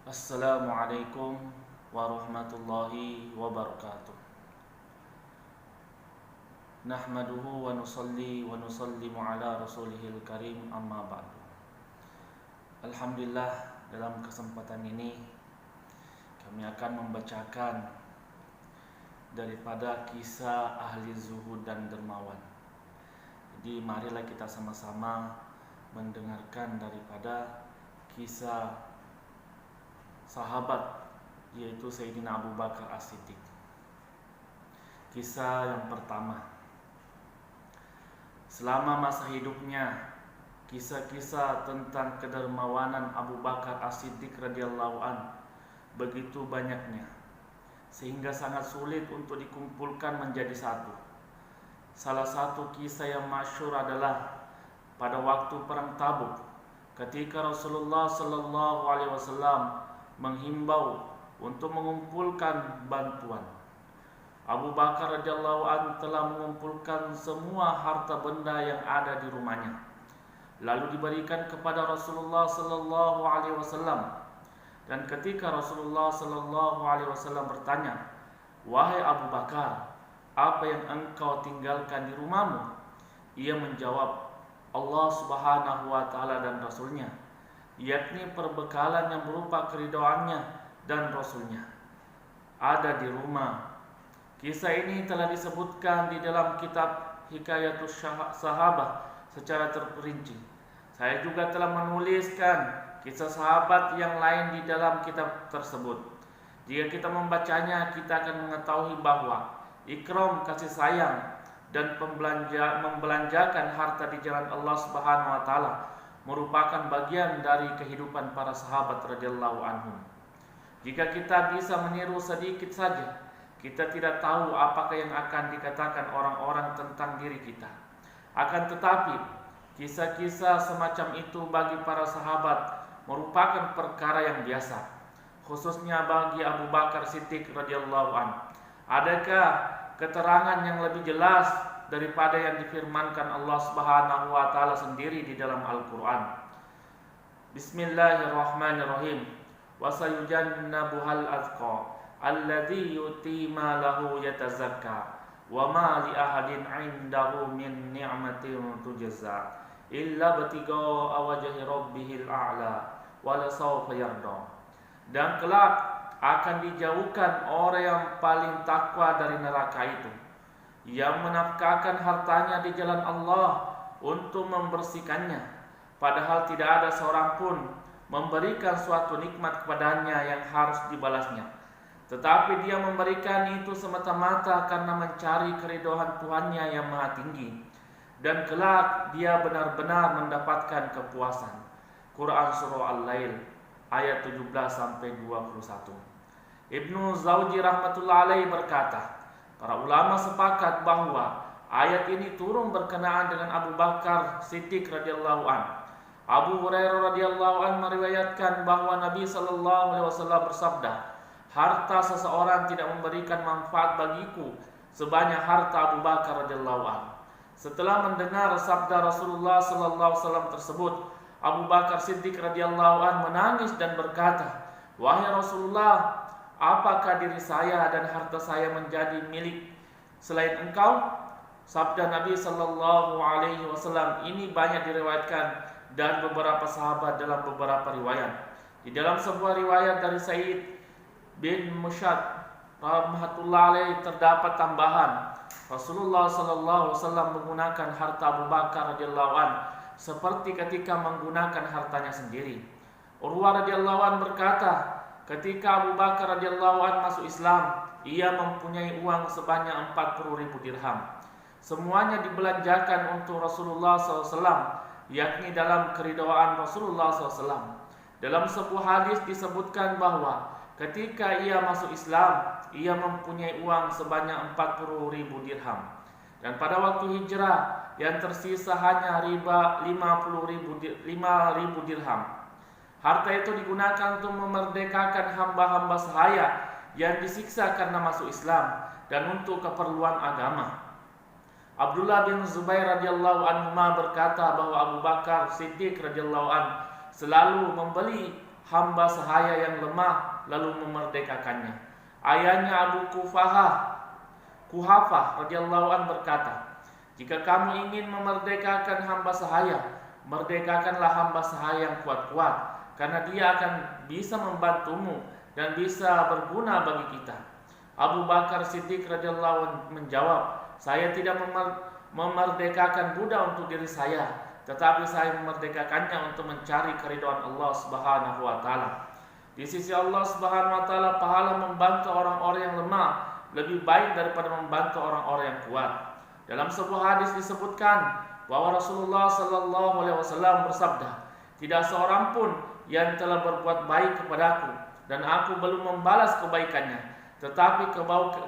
Assalamualaikum warahmatullahi wabarakatuh. Nahmaduhu wa nusalli wa nusallimu ala rasulihil karim, amma ba'du. Alhamdulillah, dalam kesempatan ini kami akan membacakan daripada kisah ahli zuhud dan dermawan. Jadi marilah kita sama-sama mendengarkan daripada kisah sahabat, yaitu Sayyidina Abu Bakar As-Siddiq. Kisah yang pertama, selama masa hidupnya, kisah-kisah tentang kedermawanan Abu Bakar As-Siddiq radhiyallahu an begitu banyaknya, sehingga sangat sulit untuk dikumpulkan menjadi satu. Salah satu kisah yang masyhur adalah pada waktu perang Tabuk, ketika Rasulullah sallallahu alaihi wasallam menghimbau untuk mengumpulkan bantuan. Abu Bakar radhiyallahu an telah mengumpulkan semua harta benda yang ada di rumahnya, lalu diberikan kepada Rasulullah sallallahu alaihi wasallam. Dan ketika Rasulullah sallallahu alaihi wasallam bertanya, "Wahai Abu Bakar, apa yang engkau tinggalkan di rumahmu?" Ia menjawab, "Allah Subhanahu wa taala dan Rasulnya, yakni perbekalan yang berupa keridhaannya dan Rasulnya, ada di rumah." Kisah ini telah disebutkan di dalam kitab Hikayatus Sahabah secara terperinci. Saya juga telah menuliskan kisah sahabat yang lain di dalam kitab tersebut. Jika kita membacanya, kita akan mengetahui bahwa ikram, kasih sayang, dan membelanjakan harta di jalan Allah Subhanahu wa taala merupakan bagian dari kehidupan para sahabat radhiyallahu anhum. Jika kita bisa meniru sedikit saja, kita tidak tahu apakah yang akan dikatakan orang-orang tentang diri kita. Akan tetapi, kisah-kisah semacam itu bagi para sahabat merupakan perkara yang biasa, khususnya bagi Abu Bakar Siddiq radhiyallahu anhu. Adakah keterangan yang lebih jelas daripada yang difirmankan Allah Subhanahu wa taala sendiri di dalam Al-Qur'an? Bismillahirrahmanirrahim. Wa sayujannabuhal azqa alladzi yuti ma lahu yatazakka wa ma li ahadin 'indahu min ni'matin tujza illa batigha wajhi rabbihil a'la wa la sawfa yarda. Dan kelak akan dijauhkan orang yang paling takwa dari neraka itu, yang menafkahkan hartanya di jalan Allah untuk membersihkannya, padahal tidak ada seorang pun memberikan suatu nikmat kepadanya yang harus dibalasnya, tetapi dia memberikan itu semata-mata karena mencari keridhaan Tuhannya yang maha tinggi, dan kelak dia benar-benar mendapatkan kepuasan. Quran Surah Al-Lail ayat 17-21. Ibnu Zawji rahmatullah alaih berkata, para ulama sepakat bahwa ayat ini turun berkenaan dengan Abu Bakar Siddiq radhiyallahu an. Abu Hurairah radhiyallahu an meriwayatkan bahwa Nabi sallallahu alaihi wasallam bersabda, "Harta seseorang tidak memberikan manfaat bagiku sebanyak harta Abu Bakar radhiyallahu an." Setelah mendengar sabda Rasulullah sallallahu alaihi wasallam tersebut, Abu Bakar Siddiq radhiyallahu an menangis dan berkata, "Wahai Rasulullah, apakah diri saya dan harta saya menjadi milik selain engkau?" Sabda Nabi sallallahu alaihi wasallam ini banyak diriwayatkan dan beberapa sahabat dalam beberapa riwayat. Di dalam sebuah riwayat dari Said bin Mushad rahmatullah alaih terdapat tambahan, Rasulullah sallallahu alaihi wasallam menggunakan harta Abu Bakar radhiyallahu an seperti ketika menggunakan hartanya sendiri. Urwah radhiyallahu an berkata, ketika Abu Bakar radhiyallahu an masuk Islam, ia mempunyai uang sebanyak 40.000 dirham. Semuanya dibelanjakan untuk Rasulullah SAW, yakni dalam keridhaan Rasulullah SAW. Dalam sebuah hadis disebutkan bahwa ketika ia masuk Islam, ia mempunyai uang sebanyak 40.000 dirham. Dan pada waktu hijrah, yang tersisa hanya riba 5.000 dirham. Harta itu digunakan untuk memerdekakan hamba-hamba sahaya yang disiksa karena masuk Islam dan untuk keperluan agama. Abdullah bin Zubair radhiyallahu anhu berkata bahwa Abu Bakar Siddiq radhiyallahu anhu selalu membeli hamba sahaya yang lemah lalu memerdekakannya. Ayahnya Abu Kuhafah radhiyallahu an berkata, jika kamu ingin memerdekakan hamba sahaya, merdekakanlah hamba sahaya yang kuat-kuat, karena dia akan bisa membantumu dan bisa berguna bagi kita. Abu Bakar Siddiq radhiyallahu an menjawab, saya tidak memerdekakan budak untuk diri saya, tetapi saya memerdekakannya untuk mencari keridhaan Allah Subhanahu wa taala. Di sisi Allah Subhanahu wa taala, pahala membantu orang-orang yang lemah lebih baik daripada membantu orang-orang yang kuat. Dalam sebuah hadis disebutkan bahwa Rasulullah sallallahu alaihi wasallam bersabda, tidak seorang pun yang telah berbuat baik kepadaku dan aku belum membalas kebaikannya, tetapi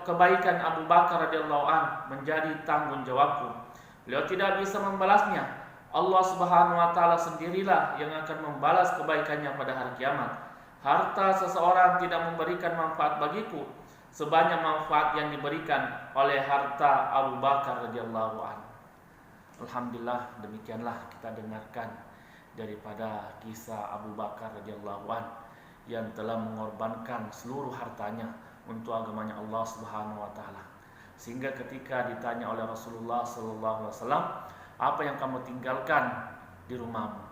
kebaikan Abu Bakar radhiyallahu an menjadi tanggung jawabku. Beliau tidak bisa membalasnya. Allah Subhanahu wa taala sendirilah yang akan membalas kebaikannya pada hari kiamat. Harta seseorang tidak memberikan manfaat bagiku sebanyak manfaat yang diberikan oleh harta Abu Bakar radhiyallahu an. Alhamdulillah, demikianlah kita dengarkan daripada kisah Abu Bakar radhiyallahu an yang telah mengorbankan seluruh hartanya untuk agamanya Allah Subhanahu wa taala. Sehingga ketika ditanya oleh Rasulullah sallallahu alaihi wasallam, apa yang kamu tinggalkan di rumahmu?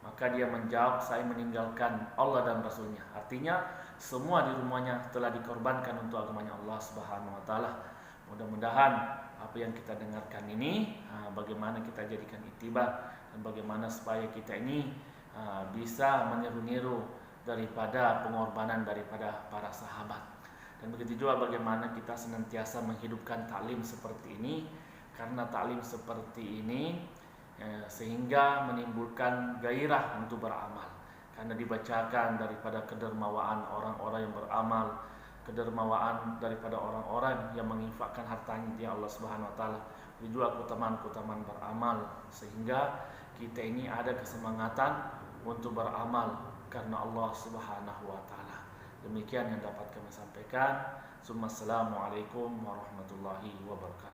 Maka dia menjawab, saya meninggalkan Allah dan Rasulnya. Artinya semua di rumahnya telah dikorbankan untuk agamanya Allah Subhanahu wa taala. Mudah-mudahan apa yang kita dengarkan ini bagaimana kita jadikan iktibar dan bagaimana supaya kita ini bisa meniru-niru daripada pengorbanan daripada para sahabat. Dan begitu juga bagaimana kita senantiasa menghidupkan taklim seperti ini, karena taklim seperti ini sehingga menimbulkan gairah untuk beramal, karena dibacakan daripada kedermawaan orang-orang yang beramal, kedermawaan daripada orang-orang yang menginfakkan hartanya di Allah Subhanahu wa taala, juga keutamaan-keutamaan beramal, sehingga kita ini ada kesemangatan untuk beramal karena Allah Subhanahu wa taala. Demikian yang dapat kami sampaikan. Assalamualaikum warahmatullahi wabarakatuh.